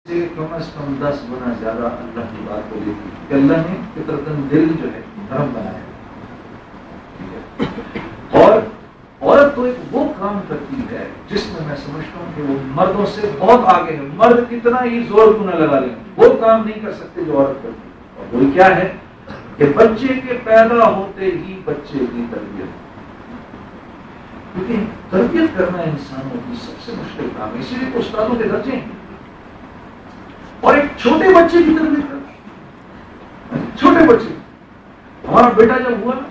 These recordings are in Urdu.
سے کم از کم 10 گنا زیادہ اللہ کی بات کو لیتی ہے کہ اللہ نے فطرتاً دل جو ہے نرم بنایا ہے. اور عورت تو ایک وہ کام کرتی ہے جس میں سمجھتا ہوں کہ وہ مردوں سے بہت آگے ہے. مرد کتنا ہی زور کو نہ لگا لیں وہ کام نہیں کر سکتے جو عورت کرتی ہے. اور وہ کیا ہے کہ بچے کے پیدا ہوتے ہی بچے کی تربیت. کیونکہ تربیت کرنا انسانوں کی سب سے مشکل کام ہے. اسی لیے تو استادوں کے درجے ہیں. اور ایک چھوٹے بچے کی تربیت کرنا, چھوٹے بچے. ہمارا بیٹا جب ہوا نا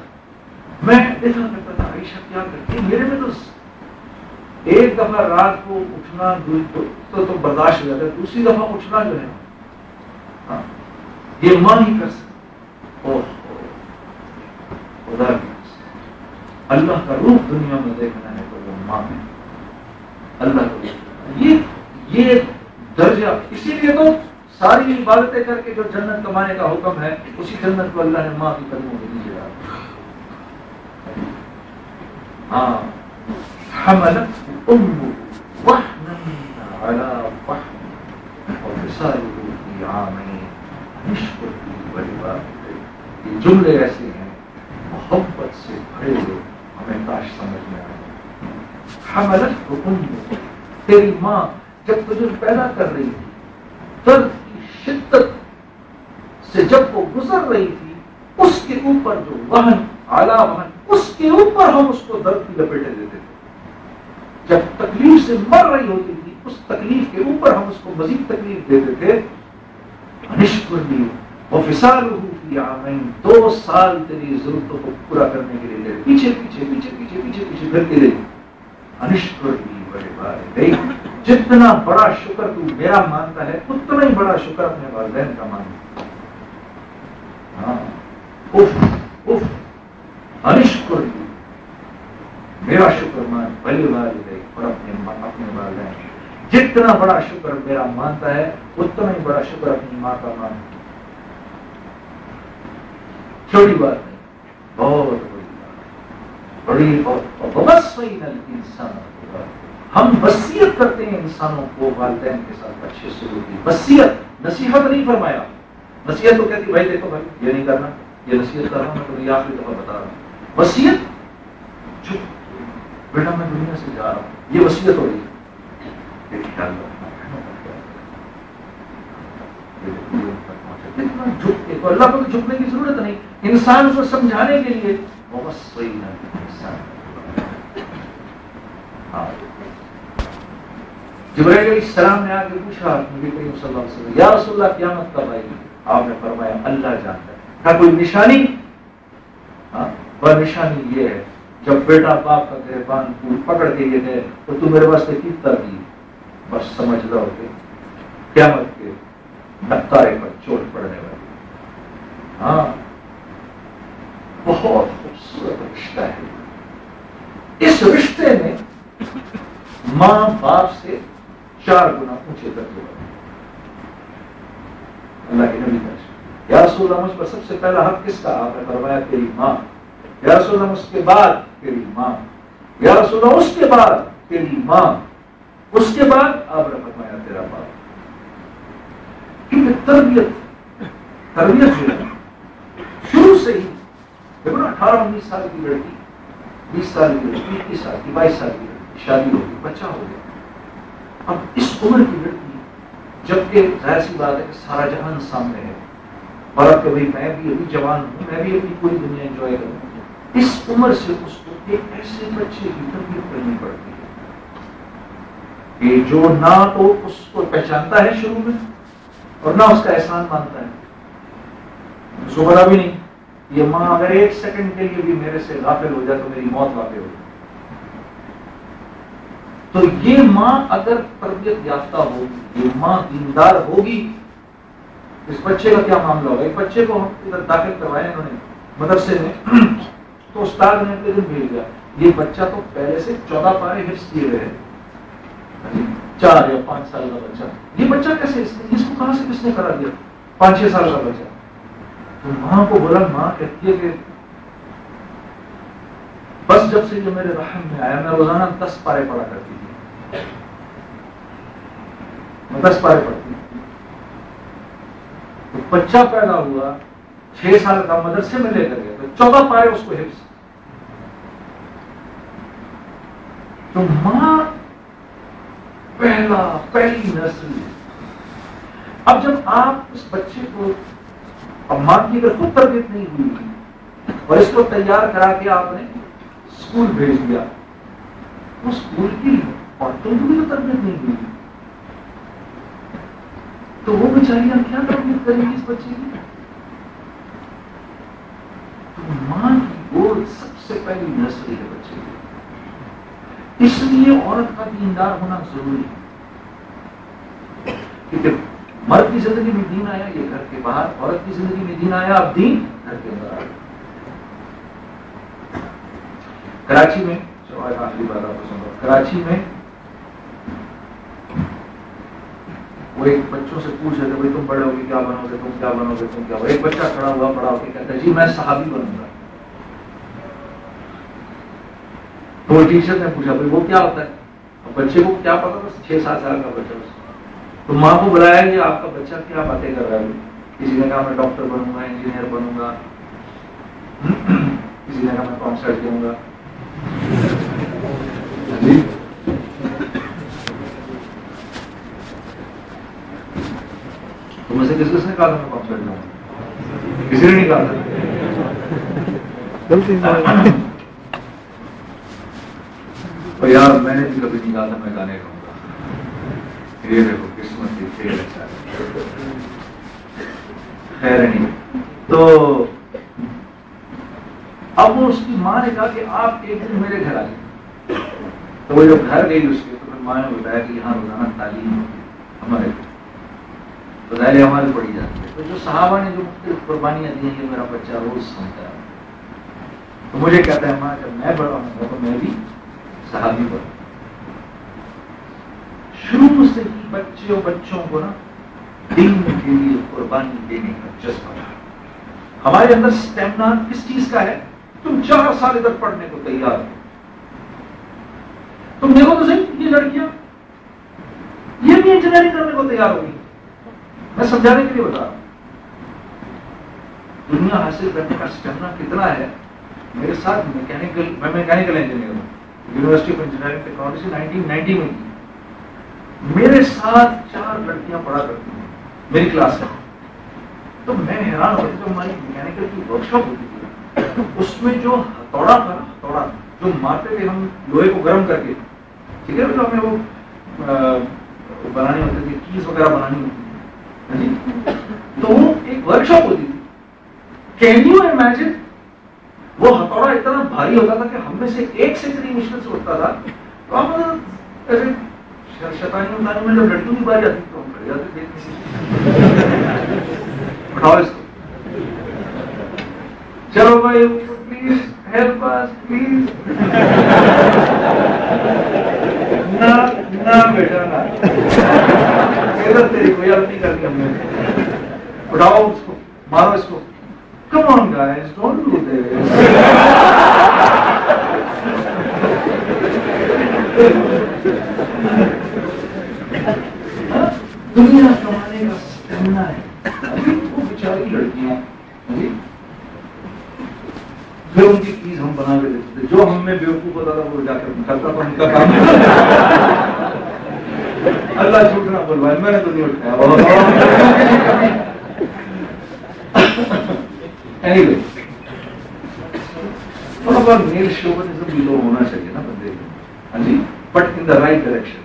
میں دیکھا کرتا تھا عائشہ کیا کرتی ہے. میرے میں تو ایک دفعہ رات کو اٹھنا تو برداشت ہو جاتا ہے, دوسری دفعہ اٹھنا جو ہے یہ ماں ہی کر سکتی. خدا کی اللہ کا روح دنیا میں دیکھنا ہے تو وہ ماں ہے. اللہ کا یہ درجہ. اسی لیے تو ساری عبادتیں کر کے جو جنت کمانے کا حکم ہے اسی جنت کو اللہ نے ماں کی قدموں میں نیچے ڈالا. ہاں حملت امه وهنا على وهن وفصاله في عامين نشكر لي ولوالديك. یہ جملے ایسے ہیں محبت سے بھرے ہوئے, ہمیں کاش سمجھ میں آئے. حملت امه, تیری ماں جب تجھے پیدا کر رہی تھی درد کی شدت سے جب وہ گزر رہی تھی اس کے اوپر جو وہن اعلیٰ وہن اس کے اوپر ہم اس کو درد کی لپیٹے دیتے تھے. جب تکلیف سے مر رہی ہوتی تھی اس تکلیف کے اوپر ہم اس کو مزید تکلیف دیتے تھے. نشکر لی وفصالہ فی عامین, 2 سال تیری ضرورتوں کو پورا کرنے کے لیے پیچھے پیچھے پیچھے پیچھے پیچھے پیچھے پھرتی رہی. انشکر لی ولوالدیک, جتنا بڑا شکر تو میرا مانتا ہے اتنا ہی بڑا شکر اپنے والدین کا مانتا. ہاں اف اف انشکر لی, میرا شکر مان ولوالدیک, اور اپنے والدین. جتنا بڑا شکر میرا مانتا ہے اتنا ہی بڑا شکر اپنی ماں کا مانتا. چھوٹی بات نہیں, بہت بڑی بات. ووصینا الانسان, ہم وصیت کرتے ہیں انسانوں کو والدین کے ساتھ اچھے سلوک کی. وصیت, نصیحت نہیں فرمایا. نصیحت تو کہتی بھائی دیکھو بھائی یہ نہیں کرنا, یہ نصیحت کر رہا ہوں میں تمہیں آخری دفعہ بتا رہا ہوں. وصیت چپ بیٹا میں دنیا سے جا رہا ہوں, یہ وصیت ہو رہی ہے. خیال رکھنا کتنا جھک کے, تو اللہ کو تو جھکنے کی ضرورت نہیں, انسان کو سمجھانے کے لیے ووصینا الانسان. جبرائیل علیہ السلام نے آ کے پوچھا نبی کریم صلی اللہ علیہ وسلم یا رسول اللہ قیامت کب آئے گی؟ آپ نے فرمایا اللہ جانتا ہے. کہا کوئی نشانی؟ وہ نشانی یہ ہے جب بیٹا باپ کا گریبان پکڑ کے یہ ہے تو تم میرے واسطے کتنا دی, بس سمجھ لو کہ قیامت کے نقارے پر چوٹ پڑنے والی. ہاں بہت خوبصورت رشتہ ہے. اس رشتے میں ماں باپ سے 4 گنا اونچے درجے پر. اللہ کے نبی کا یا رسول اللہ مجھ پر سب سے پہلا حق کس کا؟ آپ نے فرمایا تیری ماں. یا رسول اللہ اس کے بعد تیری ماں. یا رسول اللہ اس کے بعد تیری ماں. اس کے بعد آپ نے فرمایا تیرا باپ. کیونکہ تربیت جو ہے شروع سے ہی دیکھو نا, 18-19 سال کی لڑکی, 20 سال کی لڑکی, 21 سال کی, 22 سال کی لڑکی, شادی ہو گئی, بچہ ہو گیا. اب اس عمر کی لڑکی, جبکہ ظاہر سی بات ہے کہ سارا جہان سامنے ہے, اور اب کہ بھائی میں بھی ابھی جوان ہوں, میں بھی اپنی پوری دنیا انجوائے کروں. اس عمر سے اس کو ایک ایسے بچے کی تربیت کرنی پڑتی ہے کہ جو نہ تو اس کو پہچانتا ہے شروع میں اور نہ اس کا احسان مانتا ہے. اس کو پتا بھی نہیں یہ ماں اگر 1 سیکنڈ کے لیے بھی میرے سے غافل ہو جائے تو میری موت واقع ہو جائے. تو یہ ماں اگر تربیت یافتہ ہوگی, یہ ماں دیندار ہوگی, اس بچے کا کیا معاملہ ہوگا. ایک بچے کو ادھر داخل کروایا انہوں نے مدرسے میں, تو استاد نے اگلے دن بھیج دیا یہ بچہ تو پہلے سے 14 پارے حفظ کیے ہوئے ہیں, 4 یا 5 سال کا بچہ. یہ بچہ کیسے, اس کو کہاں سے کس نے کرا دیا 5-6 سال کا بچہ. تو ماں کو بولا, ماں کہتی ہے کہ بس جب سے جو میرے رحم میں آیا میں روزانہ 10 پارے پڑھا کرتی تھی, میں 10 پارے پڑھتی. تو بچہ پیدا ہوا 6 سال کا مدرسے میں لے کر گیا تو 14 پارے اس کو حفظ. تو ماں پہلی نسل. اب جب آپ اس بچے کو، اب ماں کی اگر خود تربیت نہیں ہوئی اور اس کو تیار کرا کے آپ نے اسکول بھیج دیا، تو اسکول کی عورتوں کی بھی تربیت نہیں ہوئی تو وہ بیچاریاں کیا تربیت کریں گی اس بچے کی؟ تو ماں کی گود سب سے پہلی نرسری ہے بچے کی. اس لیے عورت کا دیندار ہونا ضروری ہے، کیونکہ مرد کی زندگی میں دین آیا یہ گھر کے باہر، عورت کی زندگی میں دین آیا اب دین گھر کے اندر آیا. کراچی میں، چلو آخری بات آپ کو سنو، کراچی میں وہ ایک بچوں سے پوچھ رہے تھے بھائی تم بڑے ہو گے کیا بنو گے، تم کیا بنو گے، تم کیا بنو گے. ایک بچہ کھڑا ہوا بڑا ہو کے کہتا ہے جی میں صحابی بنوں گا. تو وہ ٹیچر نے پوچھا بھائی وہ کیا ہوتا ہے؟ بچے کو کیا پتا، بس 6-7 سال کا بچہ. تو ماں کو بلایا کہ آپ کا بچہ کیا باتیں کر رہا ہے. کسی نے کہا میں ڈاکٹر بنوں گا، انجینئر بنوں گا، کسی نے کہا میں کانسرٹ دوں گا. تو مجھ سے کس نے کہا تھا میں کانسرٹ دوں گا؟ کسی نے نہیں کہا تھا. اور یار میں نے بھی کبھی نہیں کہا تھا میں گانے گاؤں گا. یہ دیکھو قسمت کی کھیل اچھا خیر نہیں. تو اب وہ اس کی ماں نے کہا کہ آپ ایک دن میرے گھر آئیے. تو وہ جب گھر گئی اس کے تو پھر ماں نے بتایا کہ یہاں روزانہ تعلیم ہوتی ہے ہمارے تو ظاہر ہمارے پڑھی جاتی ہے. تو جو صحابہ نے جو مختلف قربانیاں دی ہیں یہ میرا بچہ روز سنتا ہے. تو مجھے کہتا ہے ماں جب میں بڑا ہوں گا تو میں بھی صحابی بنوں. شروع سے ہی بچوں کو نا دین کے لیے قربانی دینے کا جذبہ ہے. ہمارے اندر اسٹیمنا کس چیز کا ہے؟ تم 4 سال ادھر پڑھنے کو تیار ہو. تم دیکھو تو صحیح یہ لڑکیاں یہ بھی انجینئرنگ کرنے کو تیار ہوگی. میں سمجھانے کے لیے بتا رہا ہوں دنیا حاصل کرنے کا اسٹیمنا کتنا ہے. میرے ساتھ میں میکینیکل انجینئر ہوں، یونیورسٹی آف انجینئرنگ ٹیکنالوجی 1990 میں کی. میرے ساتھ 4 لڑکیاں پڑھا کرتی ہیں میری کلاس میں. تو میں حیران ہوتا جو ہماری میکینیکل کی ورک شاپ ہوتی تھی اس میں جو ہتھوڑا تھا نا، ہتھوڑا جو مارتے تھے ہم لوہے کو گرم کر کے، ٹھیک ہے، جو ہمیں وہ بنانی ہوتی تھی، کیز وغیرہ بنانی ہوتی تھی. تو وہ ایک ورک شاپ ہوتی تھی. کین یو امیجن وہ ہتھوڑا اتنا بھاری ہوتا تھا کہ ہم میں سے ایک سیکنڈ مشکل سے اٹھتا تھا. تو ہم ایسے شیطانی اتانے میں جب لڑکیوں کی باری آتی تو ہم کھڑے جاتے دیکھنے. اٹھاؤ اس کو، چلو بھائی پلیز ہیلپ اس پلیز. نہ بیٹا نہ ادھر تیری کوئی غلطی کر دی ہم نے. اٹھاؤ اس کو، مارو اس کو. Come on guys, don't do this. دنیا کمانے کا اسٹیمنا ہے. وہ بیچاری لڑکیاں پھر ان کی چیز ہم بنا کے دیتے تھے. جو ہم میں بیوقوف ہوتا تھا وہ جا کر کرتا تھا ان کا کام. اللہ چھوٹنا بلوائے میں نے تو نہیں اٹھایا. Anyway, تھوڑا بہت میل شوونزم بھی لو ہونا چاہیے نا بندے کو. ہاں جی، but in the right direction.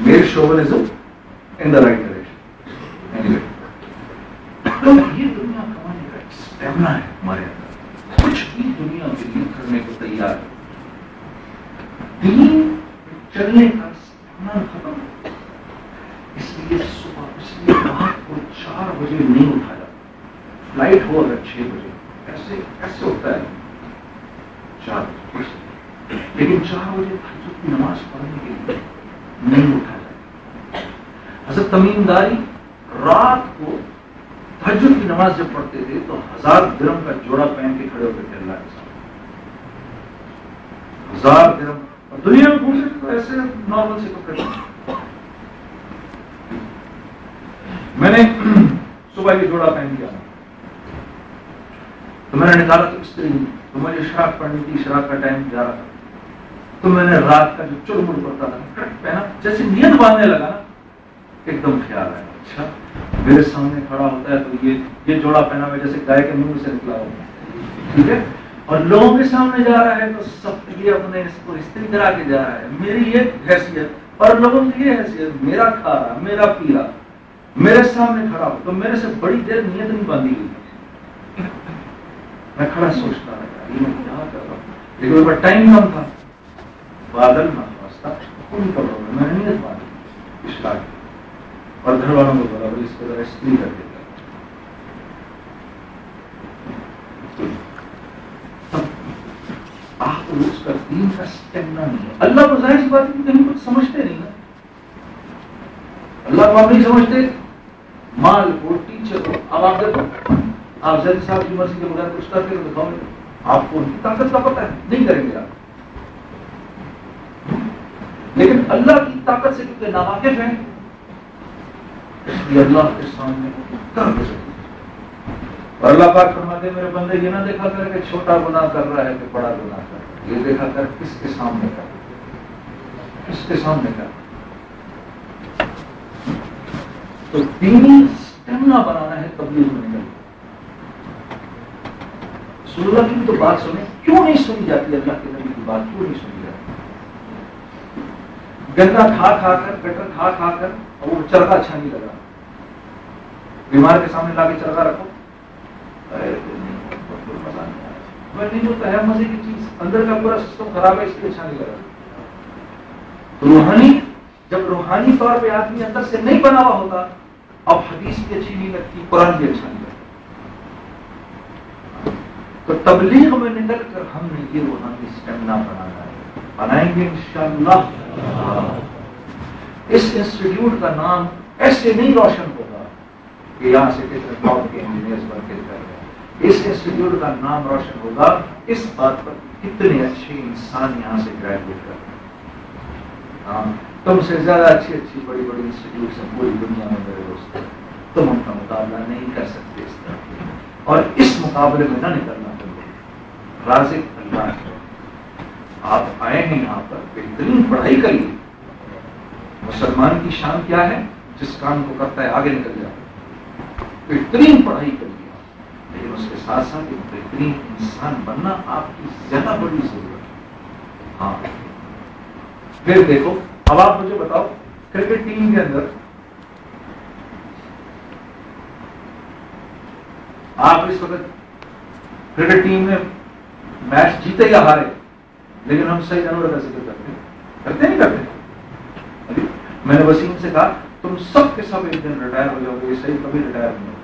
Male chauvinism in the right direction. Anyway, تو یہ دنیا کمانے کا اسٹیمنا ہے ہمارے اندر. کچھ بھی دنیا کے لیے کرنے کو تیار ہے. دین چلنے کا اسٹیمنا ختم. اس لیے صبح اس لیے رات کو 4 بجے نہیں اٹھایا. فلائٹ ہو اگر 6 بجے ایسے ہوتا ہے 4 بجے، لیکن 4 بجے تہجد کی نماز پڑھنے کے لیے نہیں اٹھا جائے. حضرت تمیم داری رات کو تہجد کی نماز جب پڑھتے تھے تو 1000 درہم کا جوڑا پہن کے کھڑے ہوتے تھے اللہ کے سامنے. 1000 درہم. اور دنیا میں پوچھے تو ایسے نارمل سے کپڑے. میں نے صبح یہ جوڑا پہن کے آنا. تو میں نے نکالا تو استری تو مجھے شراک پڑھنی تھی, شراک کا ٹائم جا رہا تھا, تو میں نے رات کا جو چڑمڑ پڑتا تھا کٹ پہنا, جیسے نیت باندھنے لگا نا ایک دم خیال آیا اچھا میرے سامنے کھڑا ہوتا ہے تو یہ جوڑا پہنا ہوا جیسے گائے کے منہ سے نکلا ہوا, ٹھیک ہے, اور لوگوں کے سامنے جا رہا ہے تو سب یہ اپنے اس کو استری کرا کے جا رہا ہے. میری یہ حیثیت اور لوگوں کی یہ حیثیت, میرا کھا رہا میرا پی رہا, میرے سامنے کھڑا ہو تو میرے سے بڑی دیر نیت نہیں باندھی گئی. میں کھڑا سوچتا رہا یہ میں کیا کر رہا ہوں, لیکن میرے پاس ٹائم کم تھا, بادل نہ واسطہ کون کر رہا ہوں, میں نے نیت باندھی اسٹارٹ اور گھر والوں کو بولا بھائی اس کو ذرا استری کر دیتا. آپ اس کا دین کا اسٹیمنا نہیں ہے. اللہ کو ظاہر سی بات ہے کہیں کچھ سمجھتے نہیں نا, اللہ کو آپ نہیں سمجھتے, مال کو ٹیچر کو. اب آپ دیکھو آپ زید صاحب کی مرضی کے بغیر کچھ کر کے دکھاؤ گے, آپ کو ان کی طاقت کا پتہ ہے نہیں کریں گے آپ, لیکن اللہ کی طاقت سے کیونکہ ناواقف ہیں اس لیے اللہ کے سامنے کر دے سکتے. اور اللہ پاک فرماتے ہیں میرے بندے یہ نہ دیکھا کر کہ چھوٹا گناہ کر رہا ہے کہ بڑا گناہ کر رہا ہے, یہ دیکھا کر کس کے سامنے کر, کس کے سامنے کر. تو دینی اسٹیمنا بنانا ہے تبلیغ میں نکل. رسول اللہ کی تو بات سنیں, کیوں نہیں سنی جاتی اللہ کے نبی کی بات, کیوں نہیں سنی جاتی؟ گندا کھا کھا کر گٹر کھا کھا کر اور وہ چرخا اچھا نہیں لگا, بیمار کے سامنے لا کے چرخا رکھو نہیں ہوتا ہے مزے کی چیز, اندر کا پورا سسٹم خراب ہے اس لیے اچھا نہیں لگا. روحانی جب روحانی طور پہ آدمی اندر سے نہیں بنا ہوا ہوتا, اب حدیث بھی اچھی نہیں لگتی, قرآن بھی اچھا نہیں لگتا. تو تبلیغ میں نکل کر ہم نے یہ روحانی اسٹیمنا بنانا ہے, بنائیں گے انشاءاللہ. اس انسٹیٹیوٹ کا نام ایسے نہیں روشن ہوگا کہ یہاں سے کتنے ٹاپ کے انجینئرز بن کے کر رہے ہیں. اس انسٹیٹیوٹ کا نام روشن ہوگا اس بات پر کتنے اچھے انسان یہاں سے گریجویٹ کر رہے ہیں. ہاں تم سے زیادہ اچھی بڑی بڑی انسٹیٹیوٹ ہیں پوری دنیا میں میرے دوست, تم ان کا مقابلہ نہیں کر سکتے اس طرح, اور اس مقابلے میں نہ نکلنا چاہیے. رازق اللہ ہے, آپ آئے ہیں یہاں پر بہترین پڑھائی کریے. مسلمان کی شان کیا ہے, جس کام کو کرتا ہے آگے نکل جائے. بہترین پڑھائی کریے, لیکن اس کے ساتھ ساتھ ایک بہترین انسان بننا آپ کی زیادہ بڑی ضرورت ہے. ہاں پھر دیکھو اب آپ مجھے بتاؤ کرکٹ ٹیم کے اندر آپ اس وقت کرکٹ ٹیم میں میچ جیتے یا ہارے, لیکن ہم صحیح جانور کا ذکر کرتے نہیں کرتے. میں نے وسیم سے کہا تم سب کے سب ایک دن ریٹائر ہو جاؤ گے, صحیح کبھی ریٹائر نہیں ہوگا.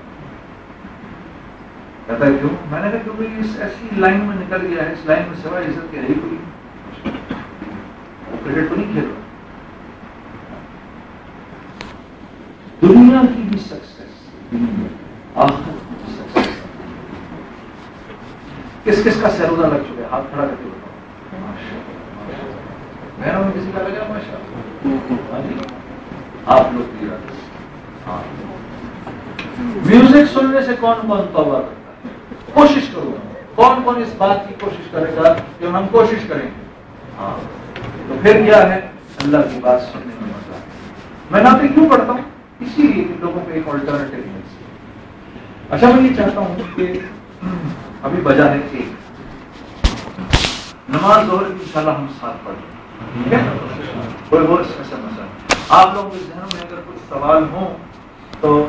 کہتا ہے کیوں؟ میں نے کہا کیونکہ اس ایسی لائن میں نکل گیا ہے, اس لائن میں سوائے عزت کے ہے ہی کوئی, وہ کرکٹ تو نہیں کھیل رہا. دنیا کی بھی سکسیس, آخرت کی بھی سکسیس. کس کس کا سروزہ لگ چکا ہے, ہاتھ کھڑا کر کے بتاؤ. میں کسی کا لگا ماشاءاللہ, آپ لوگ کی رات. ہاں میوزک سننے سے کون کون توبہ کرتا ہے؟ کوشش کرو, کون کون اس بات کی کوشش کرے گا کہ ہم کوشش کریں گے. ہاں تو پھر کیا ہے, اللہ کی بات سننے میں مزہ ہے. میں نعتیں کیوں پڑھتا ہوں؟ اسی لیے کہ لوگوں کو ایک آلٹرنیٹو مل سکے. اچھا میں یہ چاہتا ہوں کہ ابھی بجا ہے ایک, نماز ظہر کی انشاءاللہ ہم ساتھ پڑھ لیں, ٹھیک ہے؟ کوئی اور ایسا مسئلہ آپ لوگوں کے ذہنوں میں اگر کچھ سوال ہوں تو